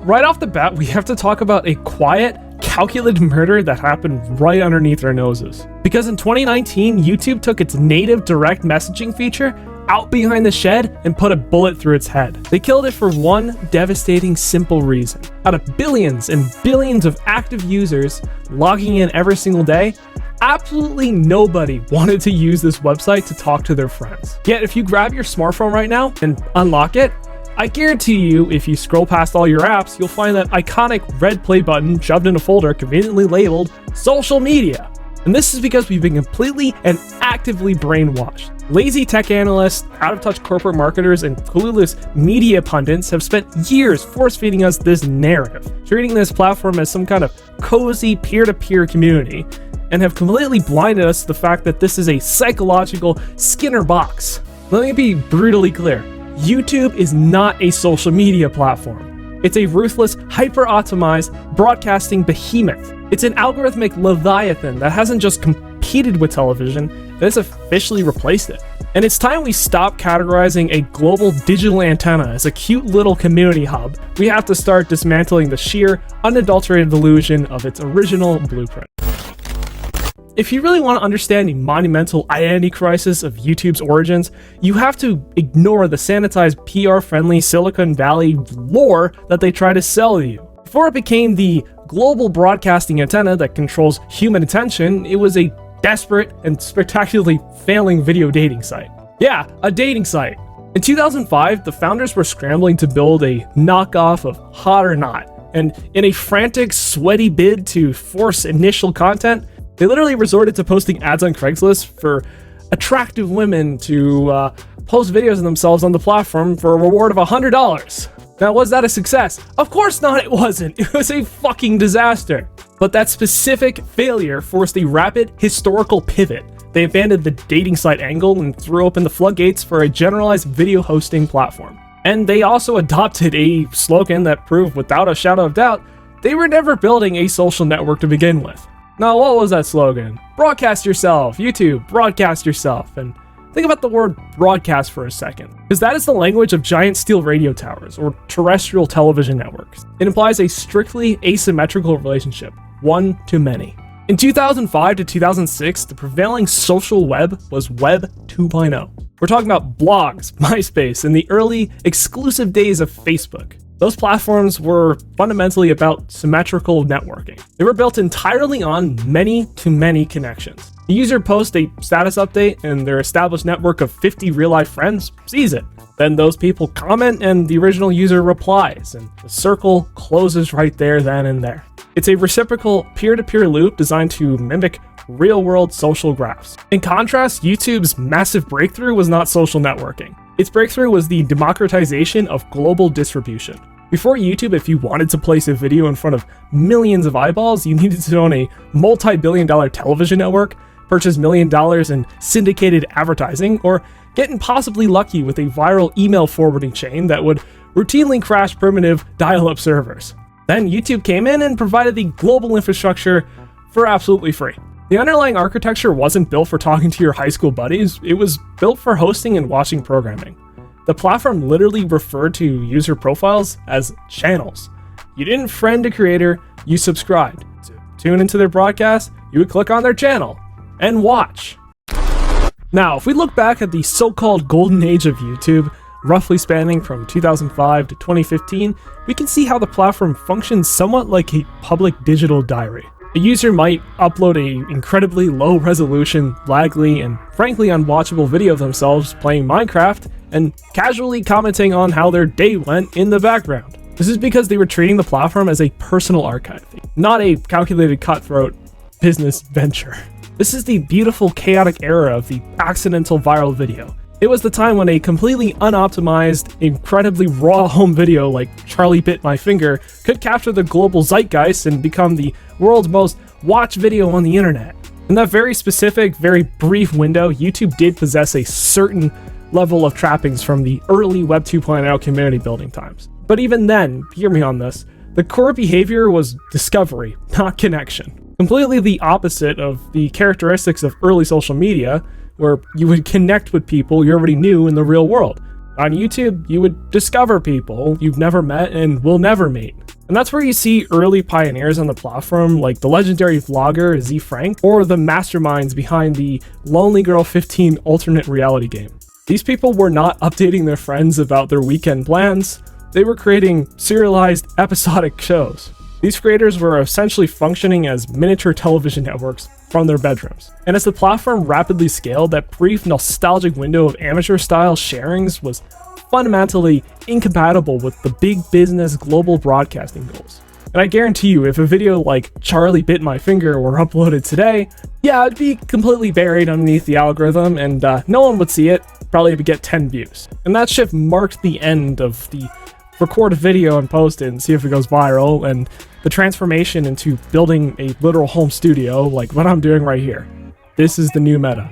Right off the bat, we have to talk about a quiet, calculated murder that happened right underneath our noses. Because in 2019, YouTube took its native direct messaging feature out behind the shed and put a bullet through its head. They killed it for one devastating, simple reason. Out of billions and billions of active users logging in every single day, absolutely nobody wanted to use this website to talk to their friends. Yet if you grab your smartphone right now and unlock it, I guarantee you, if you scroll past all your apps, you'll find that iconic red play button shoved in a folder conveniently labeled social media. And this is because we've been completely and actively brainwashed. Lazy tech analysts, out-of-touch corporate marketers, and clueless media pundits have spent years force-feeding us this narrative, treating this platform as some kind of cozy peer-to-peer community, and have completely blinded us to the fact that this is a psychological Skinner box. Let me be brutally clear. YouTube is not a social media platform. It's a ruthless, hyper-optimized broadcasting behemoth. It's an algorithmic leviathan that hasn't just competed with television, it has officially replaced it. And it's time we stop categorizing a global digital antenna as a cute little community hub. We have to start dismantling the sheer, unadulterated illusion of its original blueprint. If you really want to understand the monumental identity crisis of YouTube's origins, you have to ignore the sanitized, PR-friendly Silicon Valley lore that they try to sell you. Before it became the global broadcasting antenna that controls human attention, it was a desperate and spectacularly failing video dating site. Yeah, a dating site. In 2005, the founders were scrambling to build a knockoff of Hot or Not, and in a frantic, sweaty bid to force initial content, they literally resorted to posting ads on Craigslist for attractive women to post videos of themselves on the platform for a reward of $100. Now, was that a success? Of course not, it wasn't. It was a fucking disaster. But that specific failure forced a rapid historical pivot. They abandoned the dating site angle and threw open the floodgates for a generalized video hosting platform. And they also adopted a slogan that proved without a shadow of doubt they were never building a social network to begin with. Now, what was that slogan? Broadcast yourself, YouTube, broadcast yourself. And think about the word broadcast for a second, because that is the language of giant steel radio towers or terrestrial television networks. It implies a strictly asymmetrical relationship, one to many. In 2005 to 2006, the prevailing social web was Web 2.0. We're talking about blogs, MySpace, and the early exclusive days of Facebook. Those platforms were fundamentally about symmetrical networking. They were built entirely on many-to-many connections. The user posts a status update and their established network of 50 real-life friends sees it. Then those people comment and the original user replies, and the circle closes right there, then and there. It's a reciprocal peer-to-peer loop designed to mimic real-world social graphs. In contrast, YouTube's massive breakthrough was not social networking. Its breakthrough was the democratization of global distribution. Before YouTube, if you wanted to place a video in front of millions of eyeballs, you needed to own a multi-billion-dollar television network, purchase $1 million in syndicated advertising, or get impossibly lucky with a viral email forwarding chain that would routinely crash primitive dial-up servers. Then YouTube came in and provided the global infrastructure for absolutely free. The underlying architecture wasn't built for talking to your high school buddies, it was built for hosting and watching programming. The platform literally referred to user profiles as channels. You didn't friend a creator, you subscribed. To tune into their broadcast, you would click on their channel and watch. Now, if we look back at the so-called golden age of YouTube, roughly spanning from 2005 to 2015, we can see how the platform functions somewhat like a public digital diary. A user might upload an incredibly low-resolution, laggy, and frankly unwatchable video of themselves playing Minecraft and casually commenting on how their day went in the background. This is because they were treating the platform as a personal archive, not a calculated cutthroat business venture. This is the beautiful, chaotic era of the accidental viral video. It was the time when a completely unoptimized, incredibly raw home video like Charlie Bit My Finger could capture the global zeitgeist and become the world's most watched video on the internet. In that very specific, very brief window, YouTube did possess a certain level of trappings from the early Web 2.0 community building times. But even then, hear me on this, the core behavior was discovery, not connection. Completely the opposite of the characteristics of early social media, where you would connect with people you already knew in the real world. On YouTube, you would discover people you've never met and will never meet. And that's where you see early pioneers on the platform like the legendary vlogger Z Frank or the masterminds behind the Lonely Girl 15 alternate reality game. These people were not updating their friends about their weekend plans, they were creating serialized episodic shows. These creators were essentially functioning as miniature television networks from their bedrooms. And as the platform rapidly scaled, that brief nostalgic window of amateur-style sharings was fundamentally incompatible with the big business global broadcasting goals. And I guarantee you, if a video like Charlie Bit My Finger were uploaded today, yeah, it'd be completely buried underneath the algorithm and no one would see it, probably would get 10 views. And that shift marked the end of the record a video and post it and see if it goes viral, and the transformation into building a literal home studio like what I'm doing right here. This is the new meta.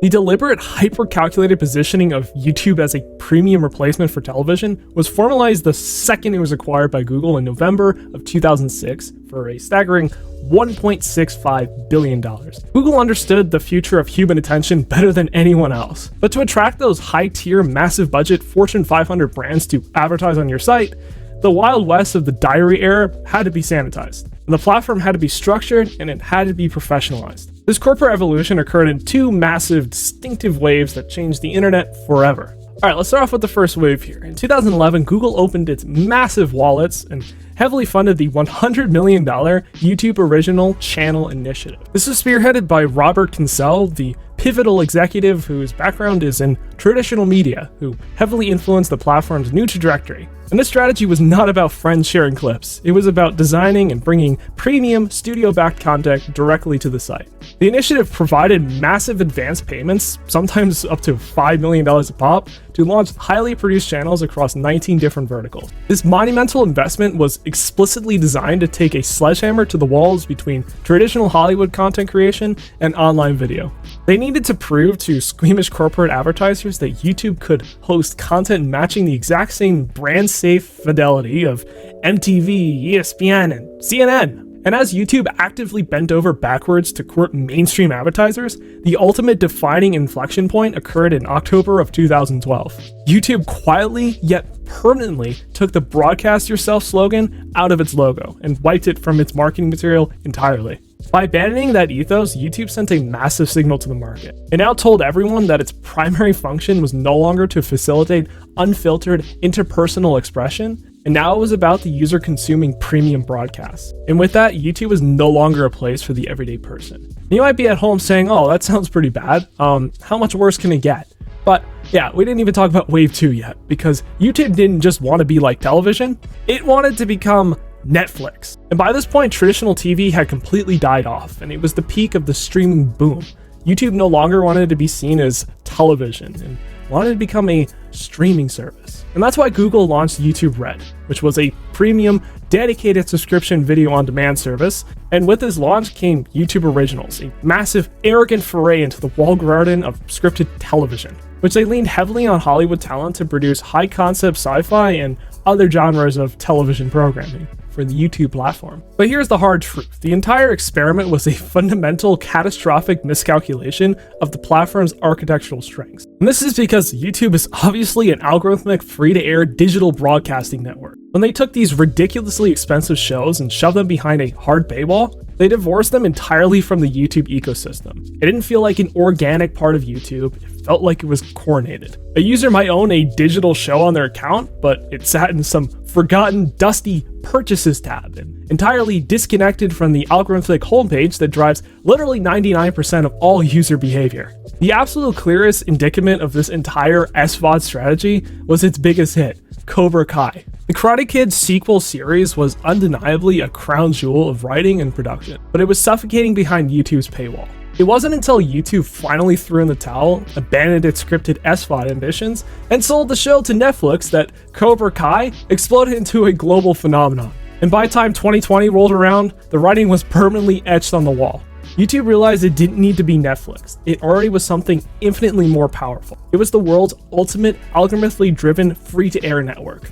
The deliberate, hyper-calculated positioning of YouTube as a premium replacement for television was formalized the second it was acquired by Google in November of 2006 for a staggering $1.65 billion. Google understood the future of human attention better than anyone else. But to attract those high-tier, massive-budget Fortune 500 brands to advertise on your site, the Wild West of the diary era had to be sanitized. And the platform had to be structured and it had to be professionalized. This corporate evolution occurred in two massive, distinctive waves that changed the internet forever. Alright, let's start off with the first wave here. In 2011, Google opened its massive wallets and heavily funded the $100 million YouTube Original Channel Initiative. This was spearheaded by Robert Kinsell, the pivotal executive whose background is in traditional media, who heavily influenced the platform's new trajectory. And this strategy was not about friends sharing clips. It was about designing and bringing premium studio-backed content directly to the site. The initiative provided massive advance payments, sometimes up to $5 million a pop, to launch highly produced channels across 19 different verticals. This monumental investment was explicitly designed to take a sledgehammer to the walls between traditional Hollywood content creation and online video. They needed to prove to squeamish corporate advertisers that YouTube could host content matching the exact same brand-safe fidelity of MTV, ESPN, and CNN. And as YouTube actively bent over backwards to court mainstream advertisers, the ultimate defining inflection point occurred in October of 2012. YouTube quietly yet permanently took the "broadcast yourself" slogan out of its logo and wiped it from its marketing material entirely. By abandoning that ethos, YouTube sent a massive signal to the market. It now told everyone that its primary function was no longer to facilitate unfiltered interpersonal expression, and now it was about the user consuming premium broadcasts. And with that, YouTube was no longer a place for the everyday person. You might be at home saying, oh, that sounds pretty bad. How much worse can it get? But yeah, we didn't even talk about Wave 2 yet, because YouTube didn't just want to be like television, it wanted to become Netflix. And by this point, traditional TV had completely died off, and it was the peak of the streaming boom. YouTube no longer wanted to be seen as television and wanted to become a streaming service. And that's why Google launched YouTube Red, which was a premium, dedicated subscription video on demand service. And with this launch came YouTube Originals, a massive, arrogant foray into the walled garden of scripted television, which they leaned heavily on Hollywood talent to produce high concept sci-fi and other genres of television programming for the YouTube platform. But here's the hard truth. The entire experiment was a fundamental, catastrophic miscalculation of the platform's architectural strengths. And this is because YouTube is obviously an algorithmic, free-to-air digital broadcasting network. When they took these ridiculously expensive shows and shoved them behind a hard paywall, they divorced them entirely from the YouTube ecosystem. It didn't feel like an organic part of YouTube, it felt like it was coordinated. A user might own a digital show on their account, but it sat in some forgotten, dusty purchases tab and entirely disconnected from the algorithmic homepage that drives literally 99% of all user behavior. The absolute clearest indicament of this entire SVOD strategy was its biggest hit, Cobra Kai. The Karate Kid sequel series was undeniably a crown jewel of writing and production, but it was suffocating behind YouTube's paywall. It wasn't until YouTube finally threw in the towel, abandoned its scripted SVOD ambitions, and sold the show to Netflix that Cobra Kai exploded into a global phenomenon. And by the time 2020 rolled around, the writing was permanently etched on the wall. YouTube realized it didn't need to be Netflix. It already was something infinitely more powerful. It was the world's ultimate algorithmically driven free-to-air network.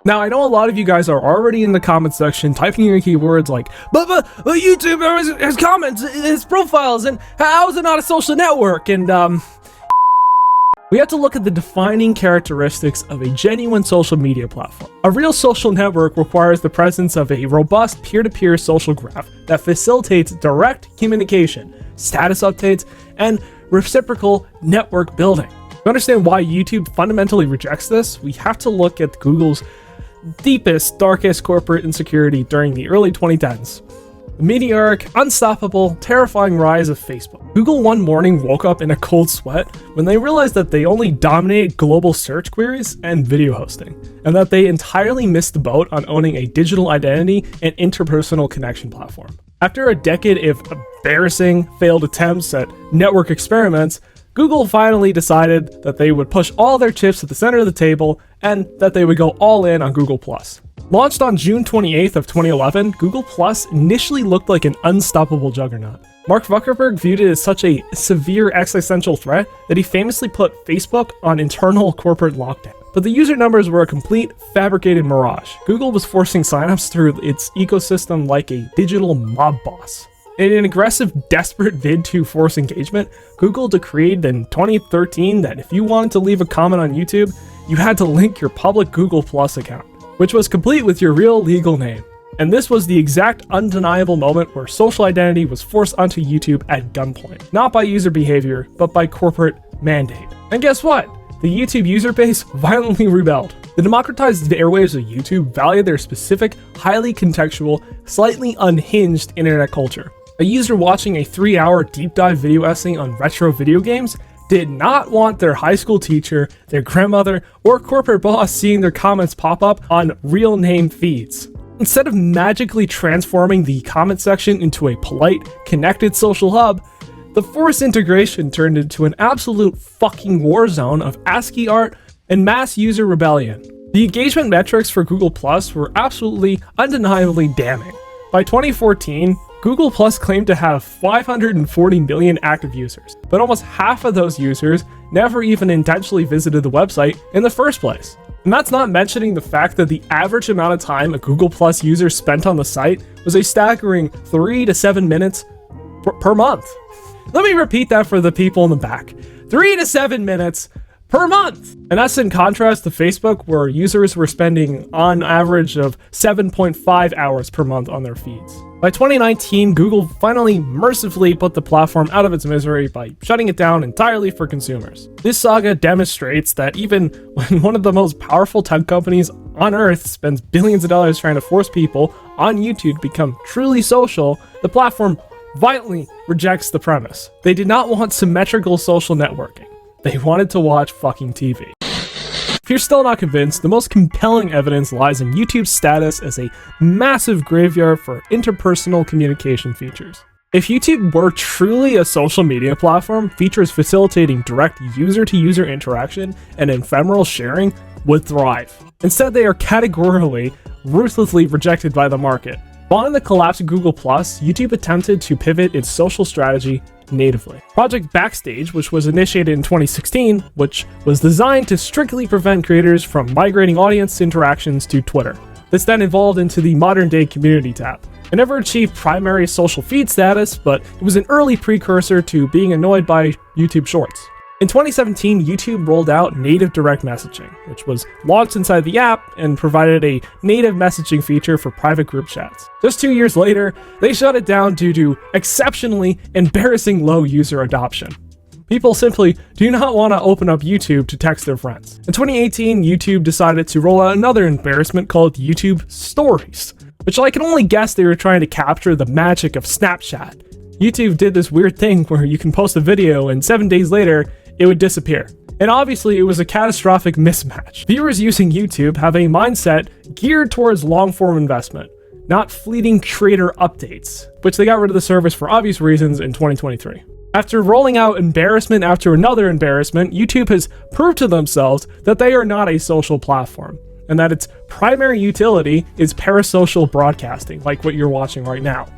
Now, I know a lot of you guys are already in the comment section typing your keywords like, but YouTube has comments, has profiles, and how is it not a social network? And We have to look at the defining characteristics of a genuine social media platform. A real social network requires the presence of a robust peer-to-peer social graph that facilitates direct communication, status updates, and reciprocal network building. To understand why YouTube fundamentally rejects this, we have to look at Google's deepest, darkest corporate insecurity during the early 2010s. The meteoric, unstoppable, terrifying rise of Facebook. Google one morning woke up in a cold sweat when they realized that they only dominate global search queries and video hosting, and that they entirely missed the boat on owning a digital identity and interpersonal connection platform. After a decade of embarrassing, failed attempts at network experiments, Google finally decided that they would push all their chips to the center of the table and that they would go all in on Google+. Launched on June 28th of 2011, Google Plus initially looked like an unstoppable juggernaut. Mark Zuckerberg viewed it as such a severe existential threat that he famously put Facebook on internal corporate lockdown. But the user numbers were a complete fabricated mirage. Google was forcing signups through its ecosystem like a digital mob boss. In an aggressive, desperate bid to force engagement, Google decreed in 2013 that if you wanted to leave a comment on YouTube, you had to link your public Google Plus account, which was complete with your real legal name. And this was the exact undeniable moment where social identity was forced onto YouTube at gunpoint. Not by user behavior, but by corporate mandate. And guess what? The YouTube user base violently rebelled. The democratized airwaves of YouTube valued their specific, highly contextual, slightly unhinged internet culture. A user watching a 3-hour deep dive video essay on retro video games did not want their high school teacher, their grandmother, or corporate boss seeing their comments pop up on real name feeds. Instead of magically transforming the comment section into a polite, connected social hub, the forced integration turned into an absolute fucking war zone of ASCII art and mass user rebellion. The engagement metrics for Google Plus were absolutely undeniably damning. By 2014, Google Plus claimed to have 540 million active users, but almost half of those users never even intentionally visited the website in the first place. And that's not mentioning the fact that the average amount of time a Google Plus user spent on the site was a staggering 3 to 7 minutes per month. Let me repeat that for the people in the back. 3 to 7 minutes per month! And that's in contrast to Facebook, where users were spending on average of 7.5 hours per month on their feeds. By 2019, Google finally mercifully put the platform out of its misery by shutting it down entirely for consumers. This saga demonstrates that even when one of the most powerful tech companies on earth spends billions of dollars trying to force people on YouTube to become truly social, the platform violently rejects the premise. They did not want symmetrical social networking. They wanted to watch fucking TV. If you're still not convinced, the most compelling evidence lies in YouTube's status as a massive graveyard for interpersonal communication features. If YouTube were truly a social media platform, features facilitating direct user-to-user interaction and ephemeral sharing would thrive. Instead, they are categorically, ruthlessly rejected by the market. Following the collapse of Google+, YouTube attempted to pivot its social strategy natively. Project Backstage, which was initiated in 2016, which was designed to strictly prevent creators from migrating audience interactions to Twitter. This then evolved into the modern-day Community tab. It never achieved primary social feed status, but it was an early precursor to being annoyed by YouTube Shorts. In 2017, YouTube rolled out native direct messaging, which was launched inside the app and provided a native messaging feature for private group chats. Just 2 years later, they shut it down due to exceptionally embarrassing low user adoption. People simply do not want to open up YouTube to text their friends. In 2018, YouTube decided to roll out another embarrassment called YouTube Stories, which I can only guess they were trying to capture the magic of Snapchat. YouTube did this weird thing where you can post a video and 7 days later, it would disappear. And obviously it was a catastrophic mismatch. Viewers using YouTube have a mindset geared towards long-form investment, not fleeting creator updates, which they got rid of the service for obvious reasons in 2023. After rolling out embarrassment after another embarrassment, YouTube has proved to themselves that they are not a social platform, and that its primary utility is parasocial broadcasting, like what you're watching right now.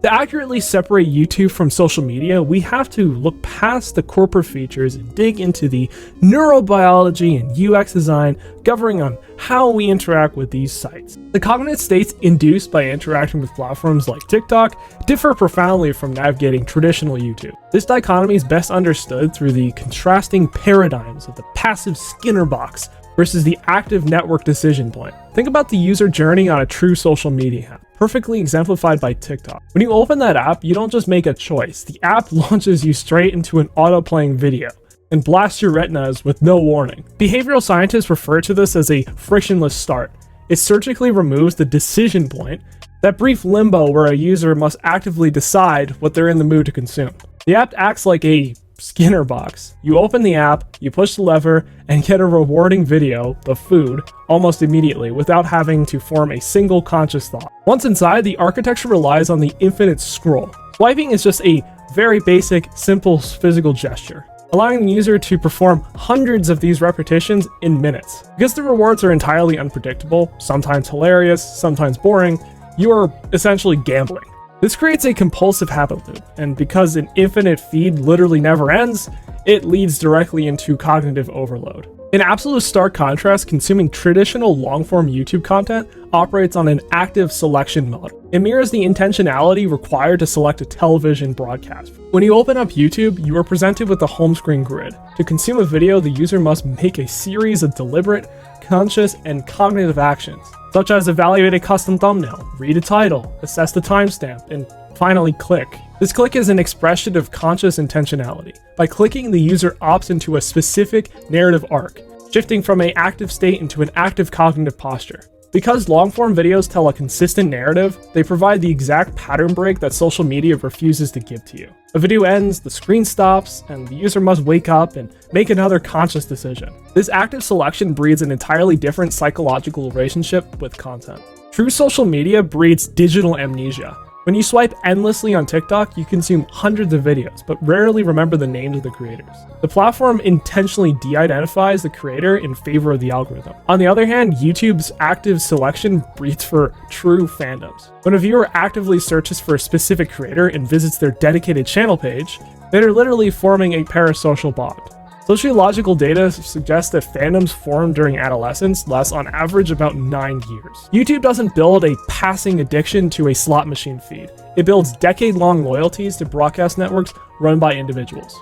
To accurately separate YouTube from social media, we have to look past the corporate features and dig into the neurobiology and UX design governing on how we interact with these sites. The cognitive states induced by interacting with platforms like TikTok differ profoundly from navigating traditional YouTube. This dichotomy is best understood through the contrasting paradigms of the passive Skinner box versus the active network decision point. Think about the user journey on a true social media app, perfectly exemplified by TikTok. When you open that app, you don't just make a choice. The app launches you straight into an auto-playing video and blasts your retinas with no warning. Behavioral scientists refer to this as a frictionless start. It surgically removes the decision point, that brief limbo where a user must actively decide what they're in the mood to consume. The app acts like a Skinner box. You open the app, you push the lever, and get a rewarding video, the food, almost immediately without having to form a single conscious thought. Once inside, the architecture relies on the infinite scroll. Swiping is just a very basic, simple physical gesture, allowing the user to perform hundreds of these repetitions in minutes. Because the rewards are entirely unpredictable, sometimes hilarious, sometimes boring, you are essentially gambling. This creates a compulsive habit loop, and because an infinite feed literally never ends, it leads directly into cognitive overload. In absolute stark contrast, consuming traditional long-form YouTube content operates on an active selection mode. It mirrors the intentionality required to select a television broadcast. When you open up YouTube, you are presented with a home screen grid. To consume a video, the user must make a series of deliberate, conscious, and cognitive actions, such as evaluate a custom thumbnail, read a title, assess the timestamp, and finally click. This click is an expression of conscious intentionality. By clicking, the user opts into a specific narrative arc, shifting from an active state into an active cognitive posture. Because long-form videos tell a consistent narrative, they provide the exact pattern break that social media refuses to give to you. A video ends, the screen stops, and the user must wake up and make another conscious decision. This active selection breeds an entirely different psychological relationship with content. True social media breeds digital amnesia. When you swipe endlessly on TikTok, you consume hundreds of videos, but rarely remember the names of the creators. The platform intentionally de-identifies the creator in favor of the algorithm. On the other hand, YouTube's active selection breeds for true fandoms. When a viewer actively searches for a specific creator and visits their dedicated channel page, they are literally forming a parasocial bond. Sociological data suggests that fandoms formed during adolescence last on average about 9 years. YouTube doesn't build a passing addiction to a slot machine feed. It builds decade-long loyalties to broadcast networks run by individuals.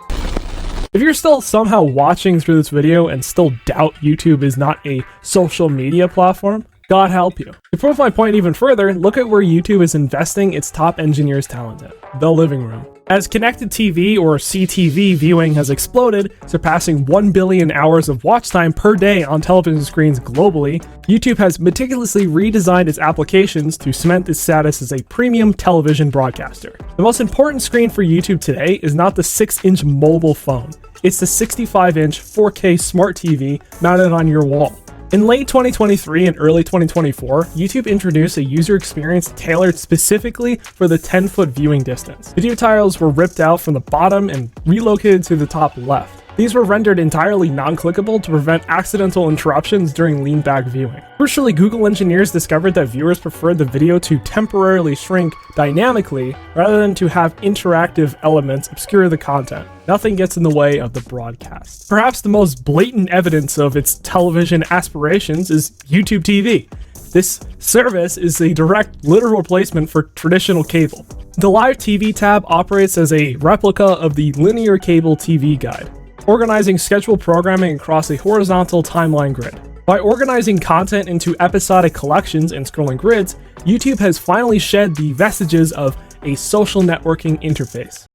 If you're still somehow watching through this video and still doubt YouTube is not a social media platform, God help you. To prove my point even further, look at where YouTube is investing its top engineers' talent in: the living room. As connected TV or CTV viewing has exploded, surpassing 1 billion hours of watch time per day on television screens globally, YouTube has meticulously redesigned its applications to cement its status as a premium television broadcaster. The most important screen for YouTube today is not the 6-inch mobile phone. It's the 65-inch 4K smart TV mounted on your wall. In late 2023 and early 2024, YouTube introduced a user experience tailored specifically for the 10-foot viewing distance. Video tiles were ripped out from the bottom and relocated to the top left. These were rendered entirely non-clickable to prevent accidental interruptions during lean-back viewing. Crucially, Google engineers discovered that viewers preferred the video to temporarily shrink dynamically rather than to have interactive elements obscure the content. Nothing gets in the way of the broadcast. Perhaps the most blatant evidence of its television aspirations is YouTube TV. This service is a direct literal replacement for traditional cable. The Live TV tab operates as a replica of the linear cable TV guide, organizing scheduled programming across a horizontal timeline grid. By organizing content into episodic collections and scrolling grids, YouTube has finally shed the vestiges of a social networking interface.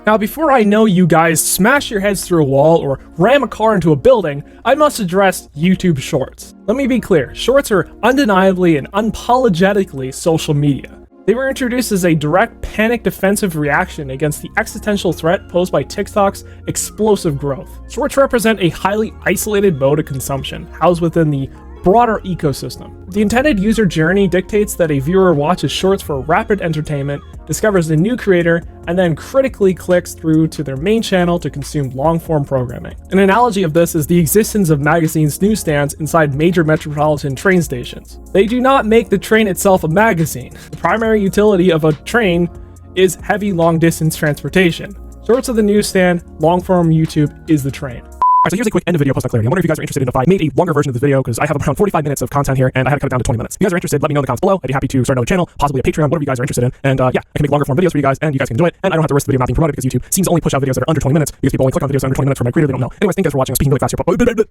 Now, before I know you guys smash your heads through a wall or ram a car into a building, I must address YouTube Shorts. Let me be clear, Shorts are undeniably and unapologetically social media. They were introduced as a direct panic defensive reaction against the existential threat posed by TikTok's explosive growth. Shorts represent a highly isolated mode of consumption, housed within the broader ecosystem. The intended user journey dictates that a viewer watches shorts for rapid entertainment, discovers a new creator, and then critically clicks through to their main channel to consume long-form programming. An analogy of this is the existence of magazines' newsstands inside major metropolitan train stations. They do not make the train itself a magazine. The primary utility of a train is heavy long-distance transportation. Shorts of the newsstand, long-form YouTube is the train. Alright, so here's a quick end of video post on clarity. I'm wondering if you guys are interested in if I made a longer version of this video, because I have around 45 minutes of content here, and I had to cut it down to 20 minutes. If you guys are interested, let me know in the comments below. I'd be happy to start another channel, possibly a Patreon, whatever you guys are interested in. And yeah, I can make longer form videos for you guys, and you guys can enjoy it. And I don't have to risk the video not being promoted, because YouTube seems to only push out videos that are under 20 minutes, because people only click on videos under 20 minutes for my creator they don't know. Anyways, thank you guys for watching. I'm speaking really fast here.